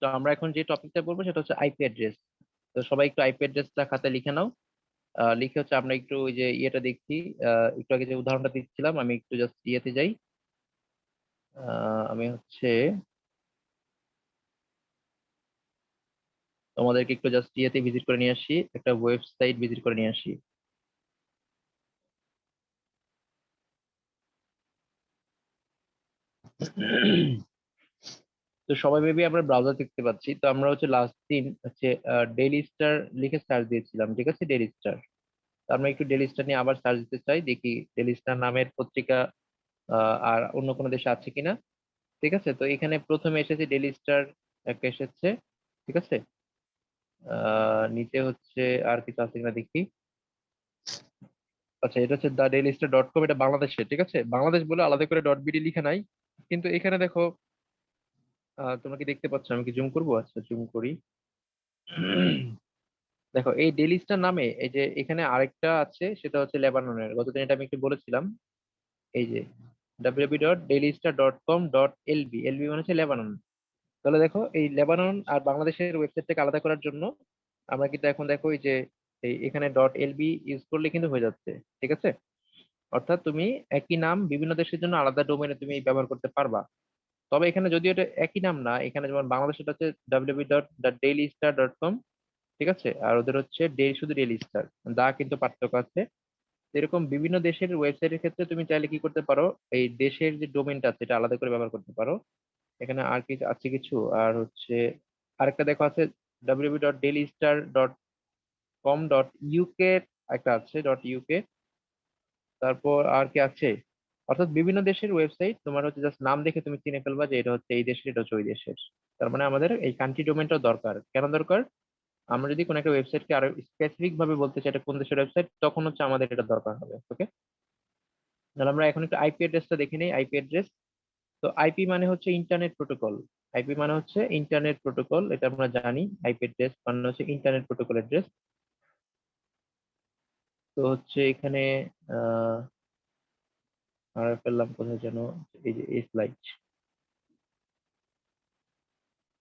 তো আমরা এখন যে টপিকটা বলবো সেটা হচ্ছে আইপি অ্যাড্রেস। তো সবাই একটু আইপি অ্যাড্রেসটা খাতায় লিখে নাও। লিখে হচ্ছে আমরা একটু ওই যে ইয়েটা দেখছি, একটু আগে যে উদাহরণটা দিচ্ছিলাম, আমি একটু জাস্ট ইয়েতে যাই। আমি হচ্ছে তোমাদেরকে একটু জাস্ট ইয়েতে ভিজিট করে নিয়ে আসি, একটা ওয়েবসাইট ভিজিট করে নিয়ে আসি। তো সবাই মেবি আমরা ব্রাউজার দেখতে পাচ্ছি। তো আমরা হচ্ছে লাস্ট দিন হচ্ছে ডেইলি স্টার লিখে সার্চ দিয়েছিলাম, ঠিক আছে, ডেইলি স্টার। তো আমরা একটু ডেইলি স্টার নিয়ে আবার সার্চ দিতে চাই, দেখি ডেইলি স্টার নামের পত্রিকা আর অন্য কোনো দেশে আছে কিনা। ঠিক আছে, তো এখানে প্রথমে এসেছে ডেইলি স্টার, একটা এসেছে, ঠিক আছে। নিচে হচ্ছে আর কিছু আছে কিনা দেখি। আচ্ছা, এটা হচ্ছে দ্য ডেইলি স্টার.কম, এটা বাংলাদেশে, ঠিক আছে, বাংলাদেশ বলে আলাদা করে ডট বিডি লিখা নাই। কিন্তু এখানে দেখো, তোমরা কি দেখতে পাচ্ছ? আমি কি জুম করবো? আচ্ছা, জুম করি। দেখো, এই ডেইলি স্টার নামে এই যে এখানে আরেকটা আছে, সেটা হচ্ছে লেবাননের। গতদিন এটা আমি একটু বলেছিলাম। এই যে www.dailystar.com.lb, এলবি মানে হচ্ছে লেবানন। তাহলে দেখো, এই লেবানন আর বাংলাদেশের ওয়েবসাইটটাকে আলাদা করার জন্য আমরা কিন্তু এখন দেখো এই যে এখানে ডট এলবি ইউজ করলে কিন্তু হয়ে যাচ্ছে, ঠিক আছে। অর্থাৎ তুমি একই নাম বিভিন্ন দেশের জন্য আলাদা ডোমেনে তুমি ব্যবহার করতে পারবা। তবে এখানে যদিও এটা একই নাম না, এখানে যেমন বাংলাদেশটা হচ্ছে www.dailystar.com, ঠিক আছে, আর ওদের হচ্ছে শুধু ডেইলি স্টার, দা কিন্তু পার্থক্য আছে। এরকম বিভিন্ন দেশের ওয়েবসাইটের ক্ষেত্রে তুমি চাইলে কি করতে পারো, এই দেশের যে ডোমেনটা আছে এটা আলাদা করে ব্যবহার করতে পারো। এখানে আর কিছু আছে কিছু, আর হচ্ছে আরেকটা দেখো আছে www.dailystar.com.uk, একটা আছে .uk। তারপর আর কি আছে, অর্থাৎ বিভিন্ন দেশের ওয়েবসাইট তোমার হচ্ছে জাস্ট নাম দেখে তুমি চিনে ফেলবা যে এটা হচ্ছে এই দেশের, এটা হচ্ছে ওই দেশের। তার মানে আমাদের এই কান্ট্রি ডোমেনটাও দরকার। কেন দরকার? আমরা যদি কোনো একটা ওয়েবসাইটকে আরো স্পেসিফিক ভাবে বলতে চাই এটা কোন দেশের ওয়েবসাইট, তখন হচ্ছে আমাদের এটা দরকার হবে। ওকে, তাহলে আমরা এখন একটু আইপি অ্যাড্রেসটা দেখে নিই। আইপি অ্যাড্রেস, তো আইপি মানে হচ্ছে ইন্টারনেট প্রোটোকল। আইপি মানে হচ্ছে ইন্টারনেট প্রোটোকল, এটা আমরা জানি। আইপি অ্যাড্রেস মানে হচ্ছে ইন্টারনেট প্রোটোকল অ্যাড্রেস। তো হচ্ছে এখানে আহ আর ফেললাম কোথায় যেন, এই যে এই স্লাইড।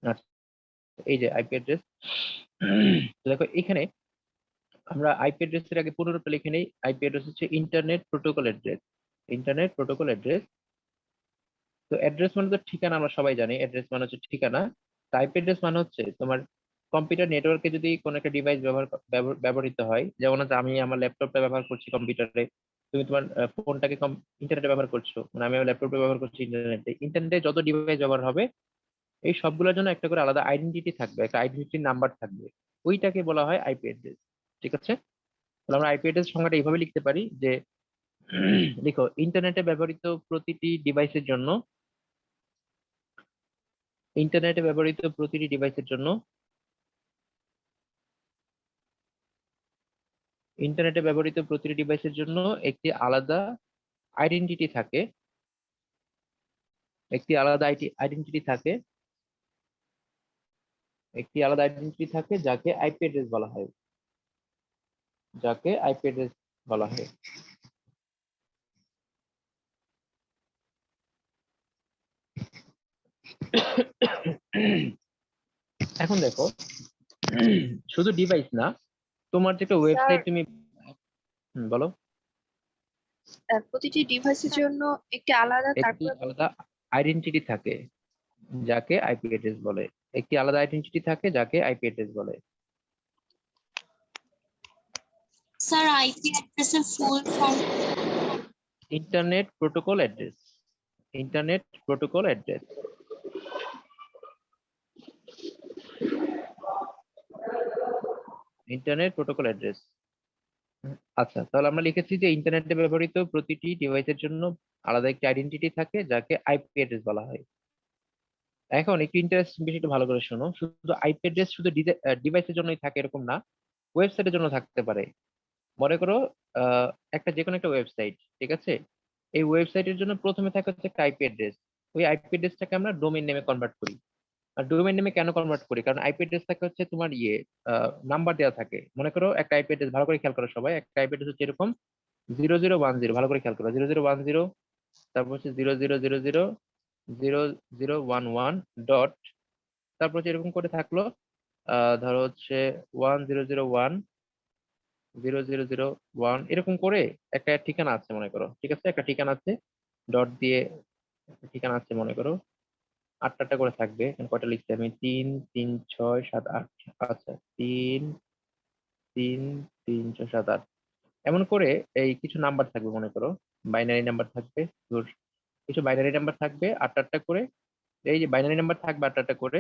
আচ্ছা, এই যে আইপি অ্যাড্রেস। দেখো এখানে আমরা আইপি অ্যাড্রেসের আগে পুনরূপে লিখে নেই। আইপি অ্যাড্রেস হচ্ছে internet protocol address. Internet protocol address. তো অ্যাড্রেস মানে তো ঠিকানা, আমরা সবাই জানি অ্যাড্রেস মানে হচ্ছে ঠিকানা। টাইপ অ্যাড্রেস মানে হচ্ছে তোমার কম্পিউটার নেটওয়ার্কে যদি কোনো একটা ডিভাইস ব্যবহৃত হয়, যেমন হচ্ছে আমি আমার ল্যাপটপটা ব্যবহার করছি কম্পিউটারে, তুমি তোমার ফোনটাকে ইন্টারনেটে ব্যবহার করছো, মানে আমি আমার ল্যাপটপে ব্যবহার করছি ইন্টারনেটে। ইন্টারনেটে যত ডিভাইস ব্যবহার হবে, এই সবগুলোর জন্য একটা করে আলাদা আইডেন্টিটি থাকবে, একটা আইডেন্টিটি নাম্বার থাকবে। ওইটাকে বলা হয় আইপি অ্যাড্রেস, ঠিক আছে। তাহলে আমরা আইপি অ্যাড্রেস সংখ্যাটা এইভাবে লিখতে পারি যে দেখো, ইন্টারনেটে ব্যবহৃত প্রতিটি ডিভাইসের জন্য, ইন্টারনেটে ব্যবহৃত প্রতিটি ডিভাইসের জন্য, ইন্টারনেটে ব্যবহৃত প্রতিটি ডিভাইসের জন্য একটি আলাদা আইডেন্টিটি থাকে, একটি আলাদা আইডেন্টিটি থাকে, একটি আলাদা আইডেন্টিটি থাকে যাকে আইপি অ্যাড্রেস বলা হয়, যাকে আইপি অ্যাড্রেস বলা হয়। এখন দেখো, শুধু ডিভাইস না, তোমার যে একটা স্যার, ওয়েবসাইট তুমি, বলো। প্রতিটি ডিভাইসের জন্য একটি আলাদা, একটি তারপরে আলাদা আইডেন্টিটি থাকে যাকে আইপি অ্যাড্রেস বলে। একটি আলাদা আইডেন্টিটি থাকে যাকে আইপি অ্যাড্রেস বলে। স্যার আইপি অ্যাড্রেসের full form? Internet protocol address. Internet protocol address. Internet protocol address. আচ্ছা, তাহলে আমরা লিখেছি যে ইন্টারনেটে ব্যবহৃত প্রতিটি ডিভাইসের জন্য আলাদা একটি আইডেন্টিটি থাকে যাকে আইপি অ্যাড্রেস বলা হয়। এখন একটু ইন্টারেস্টিং বিষয়টা ভালো করে শোনো, শুধু আইপি অ্যাড্রেস শুধু ডিভাইসের জন্যই থাকে এরকম না, ওয়েবসাইটের জন্য থাকতে পারে। মনে করো একটা যে কোনো একটা ওয়েবসাইট, ঠিক আছে, এই ওয়েবসাইটের জন্য প্রথমে থাকে হচ্ছে একটা আইপি অ্যাড্রেস। ওই আইপি অ্যাড্রেসটাকে আমরা ডোমেইন নেমে কনভার্ট করি। আর ডোমেইন নেমে কেন কনভার্ট করি? কারণ আইপি অ্যাড্রেস থাকে হচ্ছে তোমার নাম্বার দেওয়া থাকে। মনে করো একটা আইপি অ্যাড্রেস, ভালো করে খেয়াল করো সবাই, একটা আইপি অ্যাড্রেস হচ্ছে এরকম 0010, ভালো করে খেয়াল করো, 0010, তারপর হচ্ছে 0000, 0011 তারপর হচ্ছে এরকম করে থাকলো, ধরো হচ্ছে 1001 এরকম করে একটা ঠিকানা আছে মনে করো, ঠিক আছে, একটা ঠিকানা আছে, ডট দিয়ে ঠিকানা আছে মনে করো, 8টা করে থাকবে। এখানে কয়টা লিখছি আমি, 3 3 6 7 8, আচ্ছা 3 3 3 6 7 8, এমন করে এই কিছু নাম্বার থাকবে মনে করো, বাইনারি নাম্বার থাকবে, তোর কিছু বাইনারি নাম্বার থাকবে 8টা করে। এই যে বাইনারি নাম্বার থাকবে 8টা করে,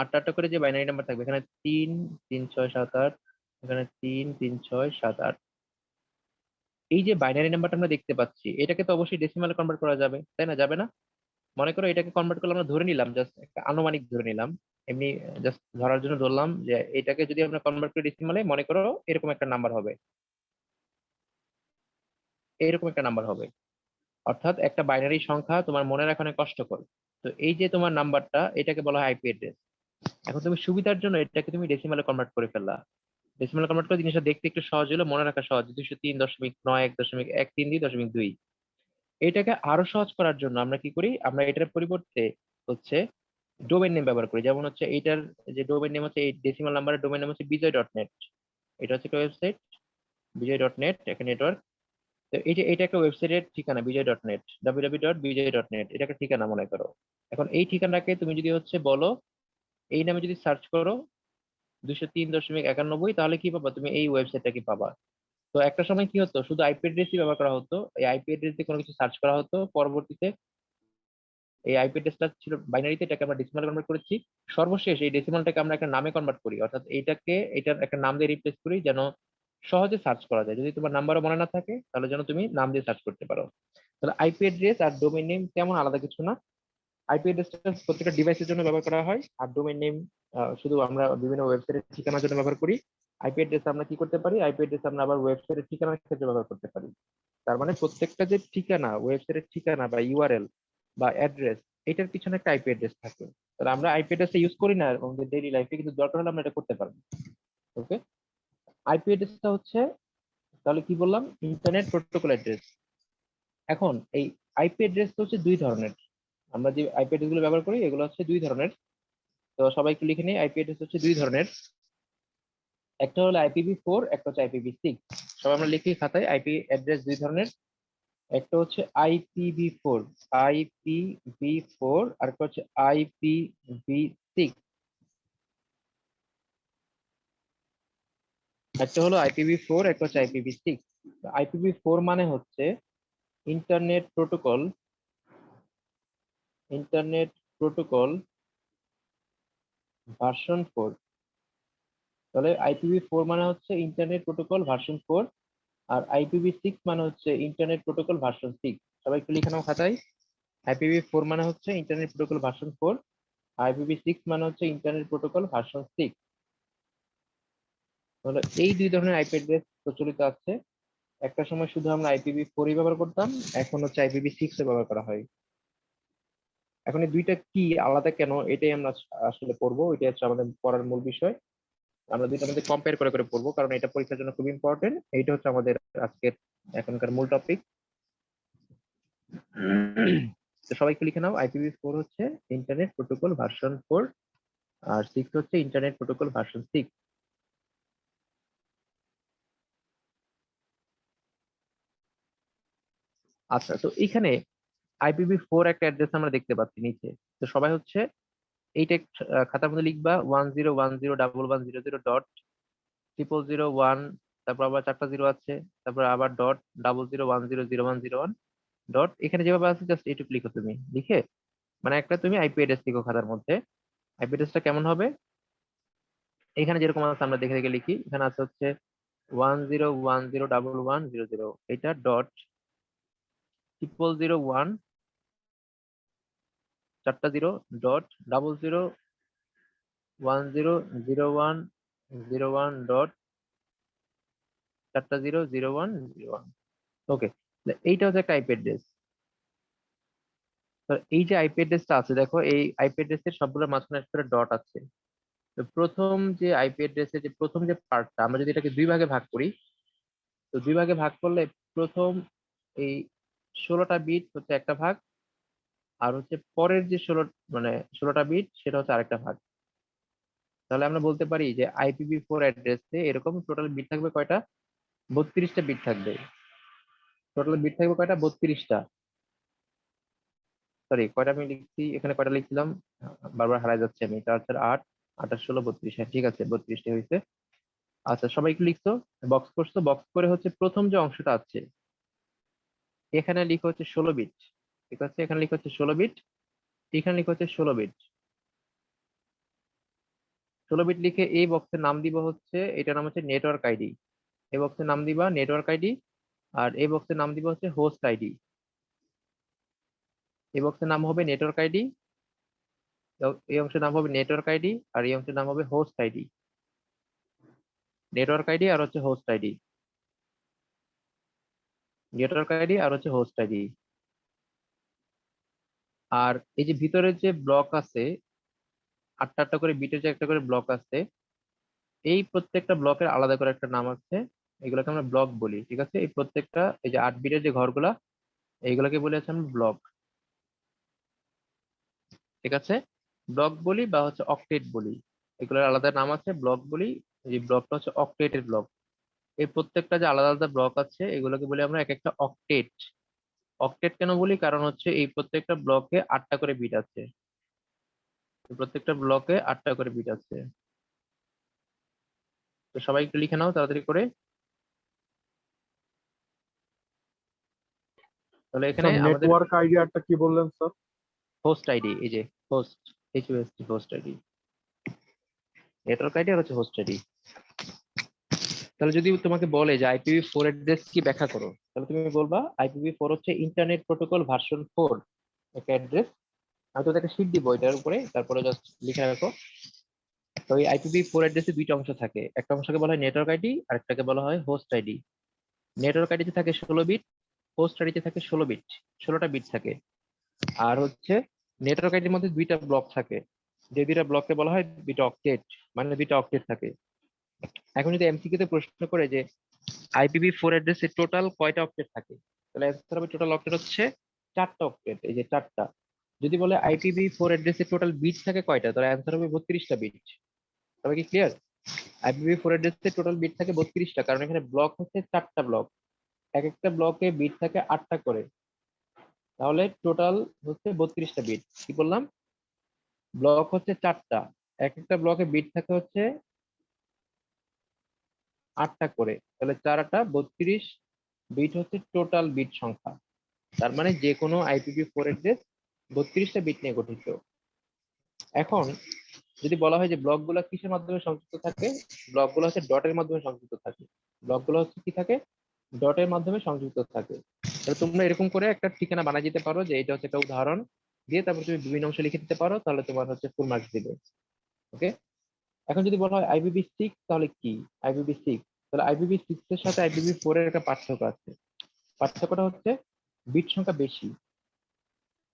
8টা করে যে বাইনারি নাম্বার থাকবে, এখানে 3 3 6 7 8, এখানে 3 3 6 7 8, এই যে বাইনারি নাম্বারটা আমরা দেখতে পাচ্ছি, এটাকে তো অবশ্যই ডেসিমালে কনভার্ট করা যাবে, তাই না? যাবে না? মনে করো এটাকে কনভার্ট করলে আমরা ধরে নিলাম, জাস্ট একটা আনুমানিক ধরে নিলাম, এমনি জাস্ট ধরার জন্য ধরলাম যে এটাকে যদি আমরা কনভার্ট করি ডেসিমালে, মনে করো এরকম একটা নাম্বার হবে, এরকম একটা নাম্বার হবে। অর্থাৎ একটা বাইনারি সংখ্যা তোমার মনে রাখা অনেক কষ্টকর। তো এই যে তোমার নাম্বারটা, এটাকে বলা হয় আইপি অ্যাড্রেস। এখন তুমি সুবিধার জন্য এটাকে তুমি ডেসিমালে কনভার্ট করে ফেললা। ডেসিমালে কনভার্ট করে জিনিসটা দেখতে একটু সহজ হলো, মনে রাখা সহজ, 203.9 1.132। এটাকে আরো সহজ করার জন্য আমরা কি করি, আমরা এটার পরিবর্তে হচ্ছে ডোমেইন নেম ব্যবহার করি। যেমন হচ্ছে এইটার যে ডোমেইন নেম হচ্ছে, এই ডেসিমাল নাম্বারের ডোমেইন নেম হচ্ছে বিজয়.নেট। এটা হচ্ছে একটা ওয়েবসাইট, বিজয়.নেট, একটা নেটওয়ার্ক। তো এই যে এটা একটা ওয়েবসাইটের ঠিকানা, বিজয়.নেট, www.bijay.net, এটা একটা ঠিকানা মনে করো। এখন এই ঠিকানাকে তুমি যদি হচ্ছে বলো, এই নামে যদি সার্চ করো 203.91, তাহলে কি পাবা তুমি, এই ওয়েবসাইটটা কি পাবা। তো একটা সময় কি হতো, শুধু আইপি অ্যাড্রেসই ব্যবহার করা হতো, এই আইপি অ্যাড্রেস দিয়ে কোনো কিছু সার্চ করা হতো। পরবর্তীতে এই আইপি অ্যাড্রেসটা ছিল বাইনারিতে, এটাকে আমরা ডেসিমাল কনভার্ট করেছি। সর্বশেষ এই ডেসিমালটাকে আমরা একটা নামে কনভার্ট করি, অর্থাৎ এইটাকে এটার একটা নাম দিয়ে রিপ্লেস করি, যেন সহজে সার্চ করা যায়। যদি তোমার নাম্বারও মনে না থাকে, তাহলে যেন তুমি নাম দিয়ে সার্চ করতে পারো। তাহলে আইপি অ্যাড্রেস আর ডোমেইন নেম তেমন আলাদা কিছু না। আইপি অ্যাড্রেসটা প্রত্যেকটা ডিভাইসের জন্য ব্যবহার করা হয়, আর ডোমেইন নেম শুধু আমরা বিভিন্ন ওয়েবসাইটের ঠিকানার জন্য ব্যবহার করি। আইপি অ্যাড্রেস আমরা কি করতে পারি, আইপি অ্যাড্রেস আমরা আবার ওয়েবসাইটের ঠিকানার ক্ষেত্রে ব্যবহার করতে পারি। তার মানে প্রত্যেকটা যে ঠিকানা, ওয়েবসাইটের ঠিকানা বা ইউআরএল বা অ্যাড্রেস, এটার পিছনে একটা আইপি অ্যাড্রেস থাকে। তাহলে আমরা আইপি অ্যাড্রেস ইউজ করি না আমাদের ডেইলি লাইফে, কিন্তু দরকার হলে আমরা এটা করতে পারবো। ওকে, আইপি অ্যাড্রেসটা হচ্ছে, তাহলে কি বললাম, ইন্টারনেট প্রোটোকল অ্যাড্রেস। এখন এই আইপি অ্যাড্রেস হচ্ছে দুই ধরনের। আমরা যে আইপি অ্যাড্রেস গুলো ব্যবহার করি, এগুলো হচ্ছে দুই ধরনের। তো সবাইকে লিখে নিই, আইপি অ্যাড্রেস হচ্ছে দুই ধরনের। একটা হলো IPv4, একটা হচ্ছে IPv6। সবাই আমরা লিখি খাতায়, আইপি অ্যাড্রেস দুই ধরনের। একটা হচ্ছে IPv4, IPv4, আর একটা হচ্ছে IPv6। একটা হলো IPv4, একটা হচ্ছে IPv6। IPv4 মানে হচ্ছে internet protocol, internet protocol version 4। তাহলে IPv4 মানে হচ্ছে ইন্টারনেট প্রোটোকল ভার্সন 4, আর IPv6 মানে হচ্ছে ইন্টারনেট প্রোটোকল ভার্সন 6। সবাই একটু লিখে নাও খাতায়, IPv4 মানে হচ্ছে ইন্টারনেট প্রোটোকল ভার্সন 4, IPv6 মানে হচ্ছে ইন্টারনেট প্রোটোকল ভার্সন 6। তাহলে এই দুই ধরনের আইপি অ্যাড্রেস প্রচলিত আছে। একটা সময় শুধু আমরা IPv4 ব্যবহার করতাম, এখন হচ্ছে IPv6 ব্যবহার করা হয়। এখন এই দুইটা কি আলাদা কেন, এটাই আমরা আসলে পড়বো, এটাই হচ্ছে আমাদের পড়ার মূল বিষয়। আমরা দুইটার মধ্যে কম্পেয়ার করে করে পড়বো, কারণ এটা পরীক্ষার জন্য খুব ইম্পর্টেন্ট। এইটা হচ্ছে আমাদের আজকের এখনকার মূল টপিক। তো সবাইকে লিখে নাও, IPv4 হচ্ছে ইন্টারনেট প্রোটোকল ভার্সন 4, আর 6 হচ্ছে ইন্টারনেট প্রোটোকল ভার্সন 6। আচ্ছা, তো এখানে IPv4 একটা অ্যাড্রেস আমরা দেখতে পাচ্ছি নিচে। তো সবাই হচ্ছে এইটা খাতার মধ্যে লিখবা, 10101100.001, তারপর আবার 4টা 0 আছে, তারপর আবার .00100101 ডট, এখানে যেভাবে আছে জাস্ট এইটুকু লিখো তুমি, লিখে মানে একটা তুমি আইপি অ্যাড্রেস লিখো খাতার মধ্যে। আইপি অ্যাড্রেসটা কেমন হবে, এখানে যেরকম আছে আমরা দেখে দেখে লিখি। এখানে আছে হচ্ছে 10101100, এটা .0001, 4টা 0, .00100101 ডট 4টা 0 0101। ওকে, এইটা হচ্ছে একটা আইপি অ্যাড্রেস। তো এই যে আইপি অ্যাড্রেসটা আছে, দেখো এই আইপি অ্যাড্রেসের সবগুলো মাঝখানে একটা করে ডট আছে। তো প্রথম যে আইপি অ্যাড্রেসের যে প্রথম যে পার্টটা, আমরা যদি এটাকে দুই ভাগে ভাগ করি, তো দুই ভাগে ভাগ করলে প্রথম এই 16টা বিট হচ্ছে একটা ভাগ, আর হচ্ছে পরের যে 16টা বিট সেটা হচ্ছে আরেকটা ভাগ। তাহলে আমরা বলতে পারি যে IPv4 অ্যাড্রেসে এরকম টোটাল বিট থাকবে কয়টা? 32টা বিট থাকবে। টোটাল বিট থাকবে কয়টা? 32টা। সরি, কয়টা আমি লিখছি এখানে, কয়টা লিখছিলাম বারবার হারাই যাচ্ছে আমি। 4 4 8 28 16 32। হ্যাঁ ঠিক আছে, 32টা হয়েছে। আচ্ছা, সবাই একটু লিখছো, বক্স করছো, বক্স করে হচ্ছে প্রথম যে অংশটা আছে এখানে লিখো হচ্ছে 16 বিট। ঠিক আছে, এখানে লিখো হচ্ছে 16 বিট, এখানে লিখো হচ্ছে 16 বিট। 16 বিট লিখে এই বক্সের নাম দিব হচ্ছে, এটার নাম হচ্ছে নেটওয়ার্ক আইডি। এই বক্সের নাম দিবা নেটওয়ার্ক আইডি, আর এই বক্সের নাম দিব হচ্ছে হোস্ট আইডি। এই বক্সের নাম হবে নেটওয়ার্ক আইডি, এই অংশের নাম হবে নেটওয়ার্ক আইডি, আর এই অংশের নাম হবে হোস্ট আইডি। নেটওয়ার্ক আইডি আর হচ্ছে হোস্ট আইডি, নেটওয়ার্ক আইডি আর হচ্ছে হোস্ট আইডি। আর এই যে ভিতরের যে ব্লক আছে, আটটা আটটা করে বিটের যে একটা করে ব্লক আছে, এই প্রত্যেকটা ব্লকের আলাদা করে একটা নাম আছে। এগুলোকে আমরা ব্লক বলি। ঠিক আছে, এই প্রত্যেকটা এই যে 8 বিটের যে ঘরগুলা, এইগুলোকে বলে হচ্ছে আমরা ব্লক। ঠিক আছে, ব্লক বলি বা হচ্ছে অক্টেট বলি, এগুলোর আলাদা নাম আছে, ব্লক বলি। এই ব্লকটা হচ্ছে অক্টেটের ব্লক। এই প্রত্যেকটা যে আলাদা আলাদা ব্লক আছে এগুলোকে বলি আমরা এক একটা অক্টেট। অক্টেট কেন বলি? কারণ হচ্ছে এই প্রত্যেকটা ব্লকে 8টা করে বিট আছে। প্রত্যেকটা ব্লকে 8টা করে বিট আছে। তো সবাই একটু লিখে নাও তাড়াতাড়ি করে। তাহলে এখানে স্যার আমাদের নেটওয়ার্ক আইডিয়াটা কি বললেন স্যার? হোস্ট আইডি, এই যে host, HOST host ID, network ID আর হচ্ছে হোস্ট আইডি। তাহলে যদি তোমাকে বলে যে IPv4 অ্যাড্রেস কি ব্যাখ্যা করো, তাহলে তুমি বলবা IPv4 হচ্ছে ইন্টারনেট প্রোটোকল ভার্সন 4 একটা অ্যাড্রেস। আমি তো একটা শীট দিব এটার উপরে, তারপরে জাস্ট লিখে রাখো। তো এই IPv4 অ্যাড্রেসে দুইটা অংশ থাকে, একটা অংশকে বলা হয় নেটওয়ার্ক আইডি আর একটাকে বলা হয় হোস্ট আইডি। নেটওয়ার্ক আইডিতে থাকে 16 বিট, হোস্ট আইডিতে থাকে 16 বিট, 16টা বিট থাকে। আর হচ্ছে নেটওয়ার্ক আইডির মধ্যে দুইটা ব্লক থাকে, যে দুইটা ব্লককে বলা হয় দুইটা অক্টেট, মানে দুইটা অক্টেট থাকে। এখন যদি MCQ তে প্রশ্ন করে যে IPv4 অ্যাড্রেসে টোটাল কয়টা অক্টেট থাকে, তাহলে অ্যান্সার হবে টোটাল অক্টেট হচ্ছে 4টা অক্টেট, এই যে 4টা। যদি বলে IPv4 অ্যাড্রেসে টোটাল বিট থাকে কয়টা, তাহলে অ্যান্সার হবে 32টা বিট। তবে কি ক্লিয়ার? IPv4 অ্যাড্রেসে টোটাল বিট থাকে 32টা, কারণ এখানে ব্লক হচ্ছে 4টা ব্লক, এক একটা ব্লকে বিট থাকে 8টা করে। তাহলে টোটাল হচ্ছে 32টা বিট। কি বললাম? ব্লক হচ্ছে 4টা, এক একটা ব্লকে বিট থাকে হচ্ছে 8টা করে, তাহলে 4 8 32 বিট হচ্ছে টোটাল বিট সংখ্যা। তার মানে যে কোনো IPv4 অ্যাড্রেস 32টা বিট নিয়ে গঠিত। এখন যদি বলা হয় যে ব্লকগুলো কিসের মাধ্যমে সংযুক্ত থাকে, ব্লকগুলো হচ্ছে ডটের মাধ্যমে সংযুক্ত থাকে। ব্লকগুলো হচ্ছে কি থাকে? ডটের মাধ্যমে সংযুক্ত থাকে। তাহলে তোমরা এরকম করে একটা ঠিকানা বানিয়ে দিতে পারো যে এটা হচ্ছে একটা উদাহরণ দিয়ে, তারপর তুমি বিভিন্ন অংশ লিখে দিতে পারো, তাহলে তোমার হচ্ছে ফুল মার্কস দিবে। ওকে, এখন যদি বলা হয় IPv6 তাহলে কি? IPv6, তাহলে IPv6 এর সাথে IPv4 এর একটা পার্থক্য আছে। পার্থক্যটা হচ্ছে বিট সংখ্যা বেশি।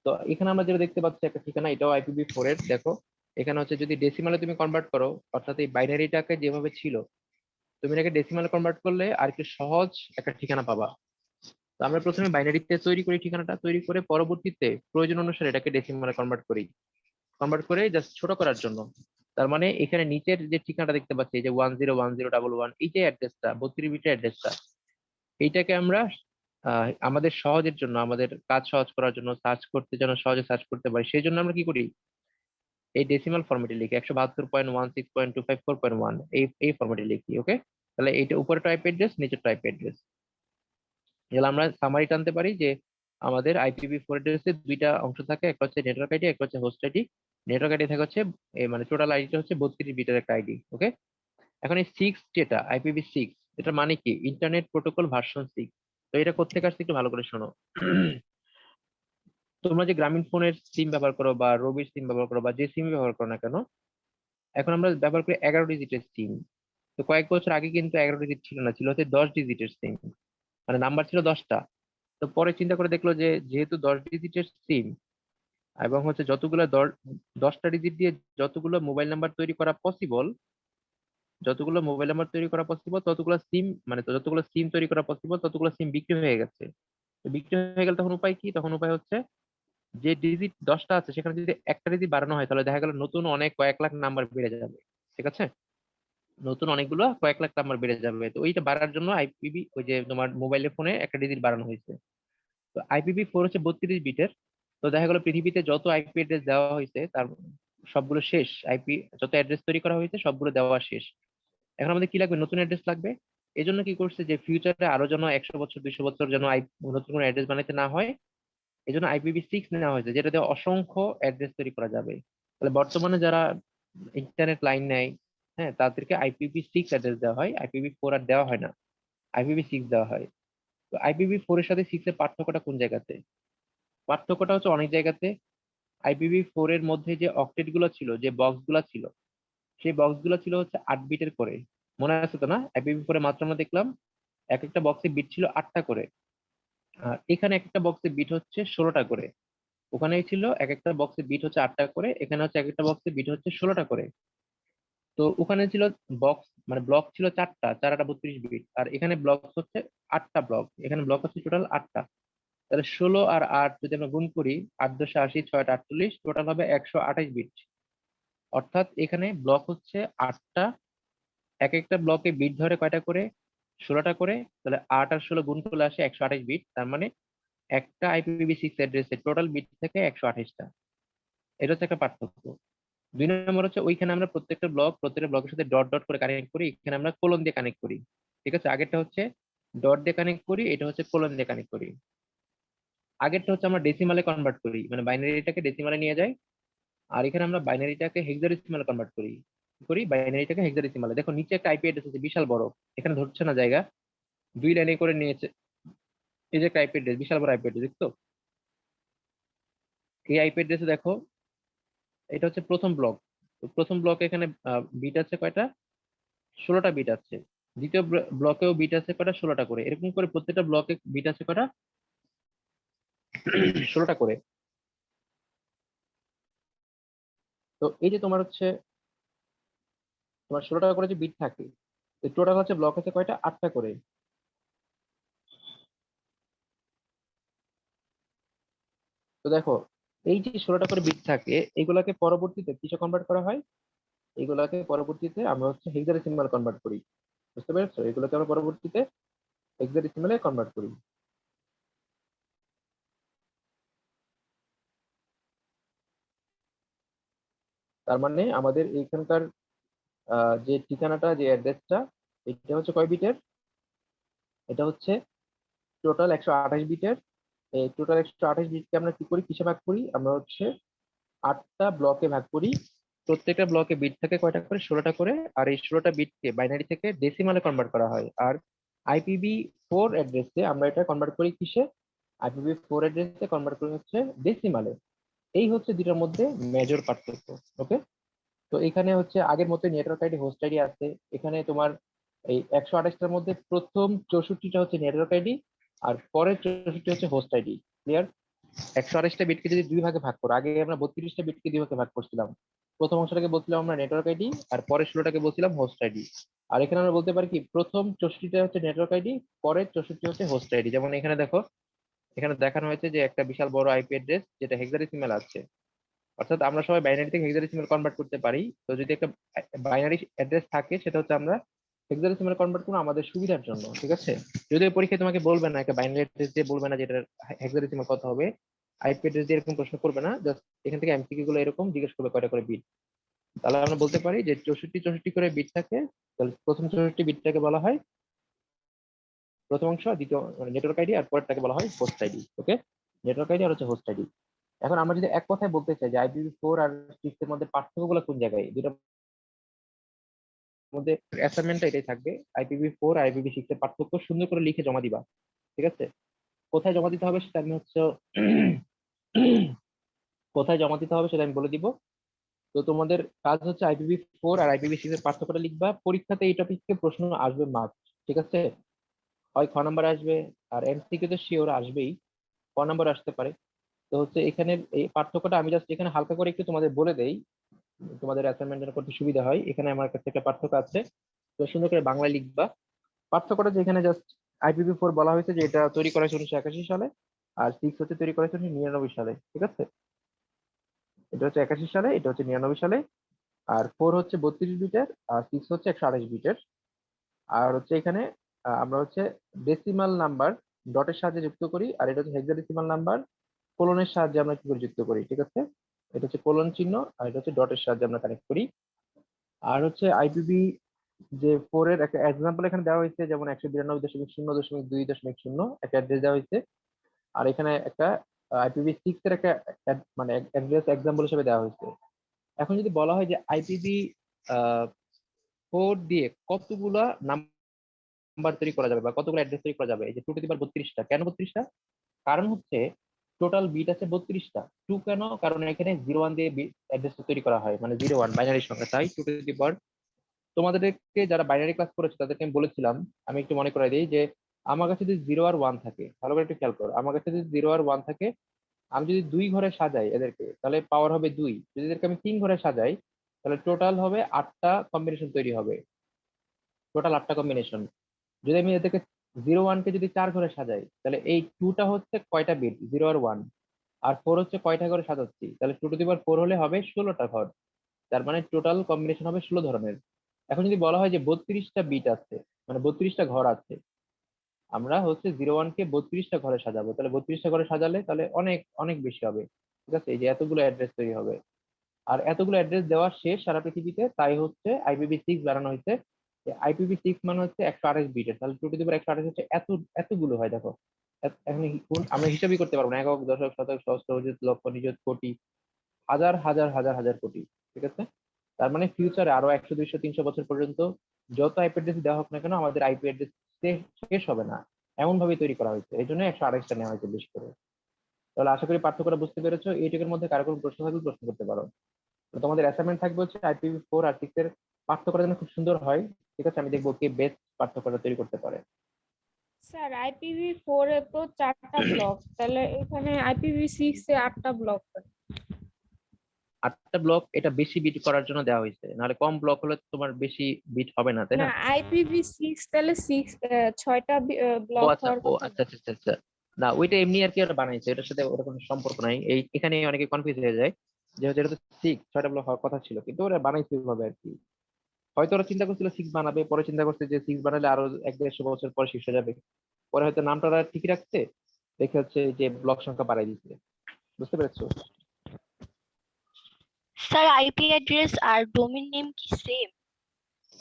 তো এখানে আমরা যেটা দেখতে পাচ্ছি একটা ঠিকানা, এটাও IPv4 এর। দেখো এখানে হচ্ছে যদি ডেসিমালে তুমি কনভার্ট করো, অর্থাৎ এই বাইনারিটাকে যেভাবে ছিল তুমি এটাকে ডেসিমালে কনভার্ট করলে আর একটু সহজ একটা ঠিকানা পাবা। তো আমরা প্রথমে বাইনারিতে তৈরি করি, ঠিকানাটা তৈরি করে পরবর্তীতে প্রয়োজন অনুসারে এটাকে ডেসিমালে কনভার্ট করি, কনভার্ট করে জাস্ট ছোট করার জন্য। তার মানে এখানে নিচের যে ঠিকানাটা দেখতে পাচ্ছি, এই যে 101011, এই যে অ্যাড্রেসটা 32 বিটের অ্যাড্রেসটা, এইটাকে আমরা আমাদের সহজের জন্য, আমাদের কাজ সহজ করার জন্য, সার্চ করতে যেন সহজে সার্চ করতে পারি, সেই জন্য আমরা কি করি, এই ডেসিমাল ফরম্যাটে লিখি 172.16.254.1, এই ফরম্যাটে লিখি। ওকে, তাহলে এইটা উপরে টাইপ অ্যাড্রেস, নিচে টাইপ অ্যাড্রেস। তাহলে আমরা সামারি টানতে পারি যে আমাদের IPv4 অ্যাড্রেসে দুইটা অংশ থাকে, একটা হচ্ছে নেটওয়ার্ক আইডি, একটা হচ্ছে হোস্ট আইডি। নেটওয়ার্ক আইডি থাকে হচ্ছে মানে টোটাল আইডিটা হচ্ছে 32 বিটের একটা আইডি। ওকে, এখন এই 6 যেটা IPv6, এটা মানে কি? Internet protocol version 6। তো এটা কোত্থেকে আসছে একটু ভালো করে শোনো। তোমরা যে গ্রামীণ ফোনের সিম ব্যবহার করো বা রবির সিম ব্যবহার করো বা যে সিম ব্যবহার করো না কেন, এখন আমরা ব্যবহার করি 11 ডিজিটের সিম। তো কয়েক বছর আগে কিন্তু 11 ডিজিট ছিল না, ছিল হচ্ছে 10 ডিজিটের সিম, মানে নাম্বার ছিল 10টা। তো পরে চিন্তা করে দেখলো যে যেহেতু 10 ডিজিটের সিম এবং হচ্ছে যতগুলো 10টা ডিজিট দিয়ে যতগুলো মোবাইল নাম্বার তৈরি করা পসিবল, যতগুলো মোবাইল নাম্বার তৈরি করা পসিবল ততগুলো সিম, মানে যতগুলো সিম তৈরি করা পসিবল ততগুলো সিম বিক্রি হয়ে গেছে। তো বিক্রি হয়ে গেলে তখন উপায় কি? তখন উপায় হচ্ছে যে ডিজিট 10টা আছে সেখানে যদি একটা ডিজিট বাড়ানো হয় তাহলে দেখা গেল নতুন অনেক কয়েক লাখ নাম্বার বেড়ে যাবে। ঠিক আছে, নতুন অনেকগুলো কয়েক লাখ নাম্বার বেড়ে যাবে। তো ওইটা বাড়ার জন্য আইপিভি, ওই যে তোমার মোবাইলের ফোনে একটা ডিজিট বাড়ানো হয়েছে। তো IPv4 হচ্ছে 32 বিটের। তো দেখা গেল পৃথিবীতে যত আইপি অ্যাড্রেস দেওয়া হয়েছে তার সবগুলো শেষ। আইপি যত অ্যাড্রেস তৈরি করা হয়েছে সবগুলো দেওয়া শেষ। এখন আমাদের কি লাগবে? নতুন অ্যাড্রেস লাগবে। এই জন্য কি করছে যে ফিউচারে আরো যেন 100 বছর 200 বছর যেন নতুন কোনো অ্যাড্রেস বানাইতে না হয়, এই জন্য IPv6 নেওয়া হয়েছে, যেটাতে অসংখ্য অ্যাড্রেস তৈরি করা যাবে। তাহলে বর্তমানে যারা ইন্টারনেট লাইন নেয়, হ্যাঁ, তাদেরকে IPv6 অ্যাড্রেস দেওয়া হয়, IPv4 আর দেওয়া হয় না, IPv6 দেওয়া হয়। তো IPv4 এর সাথে 6 এর পার্থক্যটা কোন জায়গাতে? পার্থক্যটা হচ্ছে অনেক জায়গাতে। IPv4 এর মধ্যে যে অক্টেট গুলো ছিল, যে বক্স গুলো ছিল, সেই বক্স গুলো ছিল হচ্ছে 8 বিটের করে। মনে আছে তো না? IPv4 এ মাত্র আমরা দেখলাম এক একটা বক্সে বিট ছিল 8টা করে। আর এখানে এক একটা বক্সে বিট হচ্ছে 16টা করে। ওখানে ছিল এক একটা বক্সে বিট হচ্ছে 8টা করে, এখানে হচ্ছে এক একটা বক্সে বিট হচ্ছে 16টা করে। তো ওখানে ছিল বক্স, মানে ব্লক ছিল 4টা, 4 আর 32 বিট, আর এখানে ব্লক হচ্ছে 8টা ব্লক, এখানে ব্লক হচ্ছে টোটাল 8টা। তাহলে 16 আর 8 যদি আমরা গুণ করি, 8×10 = 6 × 48, টোটাল হবে 128 বিট। অর্থাৎ এখানে ব্লক হচ্ছে 8টা, এক একটা ব্লকে বিট ধরে কয়টা করে? 16টা করে। তাহলে 8 আর 16 গুণ করলে আসে 128 বিট। তার মানে একটা IPv6 অ্যাড্রেসের টোটাল বিট থেকে 128টা। এটা হচ্ছে একটা পার্থক্য। 2 নম্বর হচ্ছে ওইখানে আমরা প্রত্যেকটা ব্লকের সাথে ডট ডট করে কানেক্ট করি, এখানে আমরা কোলন দিয়ে কানেক্ট করি। ঠিক আছে, আগেরটা হচ্ছে ডট দিয়ে কানেক্ট করি, এটা হচ্ছে কোলন দিয়ে কানেক্ট করি। আগেরটা হচ্ছে আমরা ডেসিমালে কনভার্ট করি, মানে বাইনারিটাকে ডেসিমালে নিয়ে যাই। আর এখানে আমরা বাইনারিটাকে হেক্সাডেসিমালে কনভার্ট করি। কি করি? বাইনারিটাকে হেক্সাডেসিমালে। দেখো নিচে একটা আইপি অ্যাড্রেস আছে বিশাল বড়, এখানে ধরছে না জায়গা, 2 লাইনে করে নিয়েছে। এই যে একটা আইপি অ্যাড্রেস, বিশাল বড় আইপি অ্যাড্রেস, দেখছো? এই আইপি অ্যাড্রেসে দেখো, এটা হচ্ছে প্রথম ব্লক। তো প্রথম ব্লকে এখানে বিট আছে কয়টা? 16টা বিট আছে। দ্বিতীয় ব্লকেও বিট আছে কয়টা? 16টা করে। এরকম করে প্রত্যেকটা ব্লকে বিট আছে কয়টা? 16টা করে। তো এই যে তোমার হচ্ছে, তোমার 16টা করে যে বিট থাকে, টোটাল হচ্ছে ব্লক আছে কয়টা? 8টা করে। তো দেখো, এই যে 16টা করে বিট থাকে, এগুলাকে পরবর্তীতে কিসে কনভার্ট করা হয়? এগুলাকে পরবর্তীতে আমরা হচ্ছে হেক্সাডেসিমাল কনভার্ট করি। বুঝতে পেরেছো? এগুলোকে আমরা পরবর্তীতে হেক্সাডেসিমালে কনভার্ট করি। তার মানে আমাদের এইখানকার যে ঠিকানাটা, যে অ্যাড্রেসটা, এটা হচ্ছে কয় বিটের? এটা হচ্ছে টোটাল 128 বিটের। এই টোটাল 128 বিটকে আমরা কি করি, কিসে ভাগ করি? আমরা হচ্ছে 8টা ব্লকে ভাগ করি। প্রত্যেকটা ব্লকে বিট থাকে কয়টা করে? 16টা করে। আর এই 16টা বিটকে বাইনারি থেকে ডেসিমালে কনভার্ট করা হয়। আর IPv4 অ্যাড্রেসে আমরা এটা কনভার্ট করি কিসে? IPv4 অ্যাড্রেসে কনভার্ট করি হচ্ছে ডেসিমালে। এই হচ্ছে দুটার মধ্যে মেজর পার্থক্য। ওকে, তো এখানে হচ্ছে আগের মতো নেটওয়ার্ক আইডি, হোস্ট আইডি আছে। এখানে তোমার এই 128টার মধ্যে প্রথম 64টা হচ্ছে নেটওয়ার্ক আইডি, আর পরের 64 হচ্ছে হোস্ট আইডি। ক্লিয়ার? 128টা বিটকে যদি দুই ভাগে ভাগ করো, আগে আমরা 32টা বিটকে দুই ভাগে ভাগ করছিলাম। প্রথম অংশটাকে বলছিলাম আমরা নেটওয়ার্ক আইডি, আর পরের 16টাকে বলছিলাম হোস্ট আইডি। আর এখানে আমরা বলতে পারি কি, প্রথম 64টা হচ্ছে নেটওয়ার্ক আইডি, পরের 64 হচ্ছে হোস্ট আইডি। যেমন এখানে দেখো, এখানে দেখানো হয়েছে যে একটা বিশাল বড় আইপি অ্যাড্রেস যেটা হেক্সাডেসিমাল আছে। অর্থাৎ আমরা সবাই বাইনারি থেকে হেক্সাডেসিমাল কনভার্ট করতে পারি। তো যদি একটা বাইনারি অ্যাড্রেস থাকে, সেটা হচ্ছে আমরা হেক্সাডেসিমাল কনভার্ট করবো আমাদের সুবিধার জন্য। ঠিক আছে, যদিও পরীক্ষায় তোমাকে বলবে না, একটা বাইনারি অ্যাড্রেস দিয়ে বলবে না যে এটা হেক্সাডেসিমাল কত হবে, আইপি অ্যাড্রেস দিয়ে এরকম প্রশ্ন করবে না। জাস্ট এখান থেকে এমসিকিউ গুলো এরকম জিজ্ঞেস করবে কয়টা করে বিট। তাহলে আমরা বলতে পারি যে 64 64 করে বিট থাকে। তাহলে প্রথম 64 বিটটাকে বলা হয় প্রথম অংশ, দ্বিতীয় মানে নেটওয়ার্ক আইডি, আর পরেরটাকে বলা হয় হোস্ট আইডি। ওকে, নেটওয়ার্ক আইডি আর হচ্ছে হোস্ট আইডি। এখন আমরা যদি এক কথায় বলতে চাই যে IPv4 আর 6 এর মধ্যে পার্থক্যগুলো কোন জায়গায়, দুটোর মধ্যে অ্যাসাইনমেন্টটা এটাই থাকবে। IPv4 আর IPv6 এর পার্থক্য সুন্দর করে লিখে জমা দিবা। ঠিক আছে, কোথায় জমা দিতে হবে সেটা আমি হচ্ছে কোথায় জমা দিতে হবে সেটা আমি বলে দিব। তো তোমাদের কাজ হচ্ছে IPv4 আর IPv6 এর পার্থক্যটা লিখবা। পরীক্ষাতে এই টপিক থেকে প্রশ্ন আসবে মার্ক। ঠিক আছে, হয় খ নাম্বার আসবে, আর এমসিকিউ তো শিওর আসবেই, ক নাম্বার আসতে পারে। তো হচ্ছে এখানে এই পার্থক্যটা আমি জাস্ট এখানে হালকা করে একটু তোমাদের বলে দেই, তোমাদের অ্যাসাইনমেন্ট করতে সুবিধা হয়। এখানে আমার কাছে একটা পার্থক্য আছে, তো সুন্দর করে বাংলায় লিখবা। পার্থক্যটা যেখানে জাস্ট IPv4 বলা হয়েছে যে এটা তৈরি করা হয়েছে 1981 সালে, আর 6 হচ্ছে তৈরি করা হয়েছে 99 সালে, ঠিক আছে? এটা হচ্ছে 81 সালে, এটা হচ্ছে 99 সালে। আর 4 হচ্ছে 32 বিটের, আর 6 হচ্ছে 128 বিটের। আর হচ্ছে এখানে আমরা হচ্ছে ডেসিমাল নাম্বার ডটের সাহায্যে যুক্ত করি, আর এটা হচ্ছে হেক্সাডেসিমাল নাম্বার কোলনের সাহায্যে আমরা কি করে যুক্ত করি, ঠিক আছে? এটা হচ্ছে কোলন চিহ্ন, আর এটা হচ্ছে ডটের সাহায্যে আমরা কানেক্ট করি। আর হচ্ছে আইপিভি যে 4 এর একটা এক্সাম্পল এখানে দেওয়া হয়েছে, যেমন 192.0.2.0 একটা অ্যাড্রেস দেওয়া হয়েছে। আর এখানে একটা IPv6 এর একটা মানে অ্যাড্রেস এক্সাম্পল হিসেবে দেওয়া হয়েছে। এখন যদি বলা হয় যে IPv4 দিয়ে কতগুলা নাম্বার তৈরি করা যাবে বা কতগুলো অ্যাড্রেস তৈরি করা যাবে, এই যে 2 টু দি পাওয়ার 32টা। কেন 32টা? কারণ হচ্ছে টোটাল বিট আছে 32টা। 2 কেন? কারণ এখানে 01 দিয়ে অ্যাড্রেস তৈরি করা হয়, মানে 01 বাইনারি সংখ্যা, তাই 2 টু দি পাওয়ার। তোমাদেরকে যারা বাইনারি ক্লাস করেছে তাদেরকে আমি বলেছিলাম, আমি একটু মনে করাই দিই, যে আমার কাছে যদি 0 আর 1 থাকে, ভালো করে একটু খেয়াল করো, আমার কাছে যদি 0 আর 1 থাকে, আমি যদি 2 ঘরে সাজাই এদেরকে, তাহলে পাওয়ার হবে 2। যদি এদেরকে আমি 3 ঘরে সাজাই, তাহলে টোটাল হবে 8টা কম্বিনেশন তৈরি হবে, টোটাল 8টা কম্বিনেশন। যদি আমি এদেরকে 01 কে যদি 4 ঘরে সাজাই, তাহলে এই 2টা হচ্ছে কয়টা বিট, 0 আর 1। আর 4 হচ্ছে কয়টা ঘরে সাজাচ্ছি, তাহলে 2 টু দি পাওয়ার 4 হলে হবে 16টা ঘর। তার মানে টোটাল কম্বিনেশন হবে 16 ধরনের। এখন যদি বলা হয় যে 32টা বিট আছে, মানে 32টা ঘর আছে, আমরা হচ্ছে 01 কে 32টা ঘরে সাজাবো, তাহলে 32টা ঘরে সাজালে তাহলে অনেক অনেক বেশি হবে, ঠিক আছে? এই যে এতগুলো অ্যাড্রেস তৈরি হবে। আর এতগুলো অ্যাড্রেস দেওয়া শেষ সারা পৃথিবীতে, তাই হচ্ছে IPv6 বানানো হয়েছে। IPv6 মানে হচ্ছে 128 বিটের, তাহলে 2 টু দি পাওয়ার 128 হচ্ছে এতগুলো হয়, দেখো। এখন আমরা হিসাবই করতে পারবো না, একক, দশক, শতক, সহস্র, অযুত, লক্ষ, নিযুত, কোটি, হাজার হাজার হাজার হাজার কোটি, ঠিক আছে? তার মানে ফিউচারে আরো 100, 200, 300 বছর পর্যন্ত যত আইপি অ্যাড্রেস দেওয়া হোক না কেন, আমাদের আইপি অ্যাড্রেস শেষ হবে না, এমন ভাবে তৈরি করা হয়েছে। এই জন্য 128টা নেওয়া হয়েছে বেশি করে। তাহলে আশা করি পার্থক্যটা বুঝতে পেরেছো। এইটুকুর মধ্যে কারো কোনো প্রশ্ন থাকলে প্রশ্ন করতে পারো। তো তোমাদের অ্যাসাইনমেন্ট থাকবে হচ্ছে IPv4 আর 6 এর পার্থক্যটা যেন খুব সুন্দর হয়, ঠিক আছে? আমি দেখবো কে বেস্ট পার্থক্যটা তৈরি করতে পারে। স্যার IPv4 এ তো 4টা ব্লক, তাহলে এখানে IPv6 এ 8টা ব্লক। 8টা ব্লক এটা বেশি বিট করার জন্য দেওয়া হয়েছে, নাহলে কম ব্লক হলে তো তোমার বেশি বিট হবে না, তাই না না? IPv6 তাহলে 6টা ও ব্লক আচ্ছা, হওয়ার ও কথা আচ্ছা আচ্ছা আচ্ছা আচ্ছা। না, ওইটা এমনি আর কি ওরা বানাইছে, এটার সাথে ওটা কোনো সম্পর্ক নাই। এখানে অনেকে কনফিউজ হয়ে যায়, যেহেতু এটা তো 6 ব্লক হওয়ার কথা ছিল, কিন্তু ওরা বানাইছে ওইভাবে আর কি। হয়তো ওরা চিন্তা করছিল 6 বানাবে, পরে চিন্তা করছে যে 6 বানালে আরো 100-150 বছর পরে শেষ হয়ে যাবে, পরে হয়তো নামটা ওরা ঠিকই রাখছে, দেখে হচ্ছে যে ব্লক সংখ্যা বাড়াই দিচ্ছে। বুঝতে পেরেছো? স্যার আইপি অ্যাড্রেস আর ডোমেইন নেম কি সেম?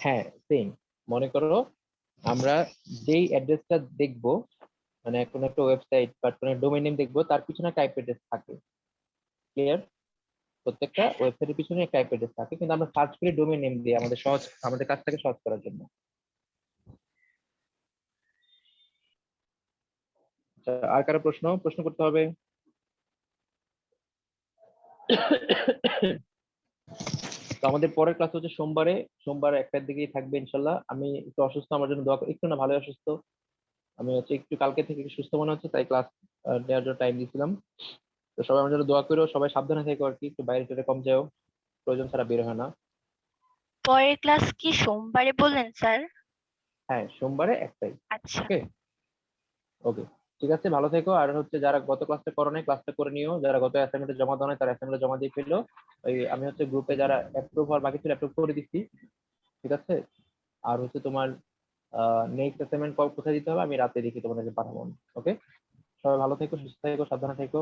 হ্যাঁ, সেম। মনে করো আমরা যেই অ্যাড্রেসটা দেখবো, মানে কোনো একটা ওয়েবসাইট বা কোনো ডোমেইন নেম দেখবো, তার পিছনে একটা আইপি অ্যাড্রেস থাকে। ক্লিয়ার? প্রত্যেকটা ওয়েবসাইটের পিছনে একটা আইপি অ্যাড্রেস থাকে, কিন্তু আমরা সার্চ করি ডোমেইন নেম দিয়ে, আমাদের কাজটাকে সহজ করার জন্য। আচ্ছা, আর কারো প্রশ্ন প্রশ্ন করতে হবে? তো আমাদের পরের ক্লাস হচ্ছে সোমবার 1টার দিকেই থাকবে ইনশাল্লাহ। আমি একটু অসুস্থ, আমার জন্য দোয়া একটু না, ভালো অসুস্থ। আমি হচ্ছে একটু কালকে থেকে একটু সুস্থ মনে হচ্ছে, তাই ক্লাস নেওয়ার জন্য টাইম দিয়েছিলাম। তো সবাই আমার জন্য দোয়া করো, সবাই সাবধানে থেকো আর কি, একটু বাইরে টেরে কম যাও, প্রয়োজন ছাড়া বের হয় না। পরের ক্লাস কি সোমবারে বললেন স্যার? হ্যাঁ, সোমবারে 1টায়। আচ্ছা। ওকে, ওকে, ঠিক আছে, ভালো থেকো। আর হচ্ছে যারা গত ক্লাসটা করো নাই, ক্লাসটা করে নিও। যারা গত অ্যাসাইনমেন্টে জমা দেওয়া নাই, তারা অ্যাসাইনমেন্টে জমা দিয়ে ফেললো। ওই আমি হচ্ছে গ্রুপে যারা অ্যাপ্রুভ হওয়ার বাকি ছিল অ্যাপ্রুভ করে দিচ্ছি, ঠিক আছে? আর হচ্ছে তোমার নেক্সট অ্যাসাইনমেন্ট কোথায় দিতে হবে আমি রাতে দেখি তোমাদেরকে পাঠাবো। ওকে, সবাই ভালো থেকো, সুস্থ থেকো, সাবধানে থেকো।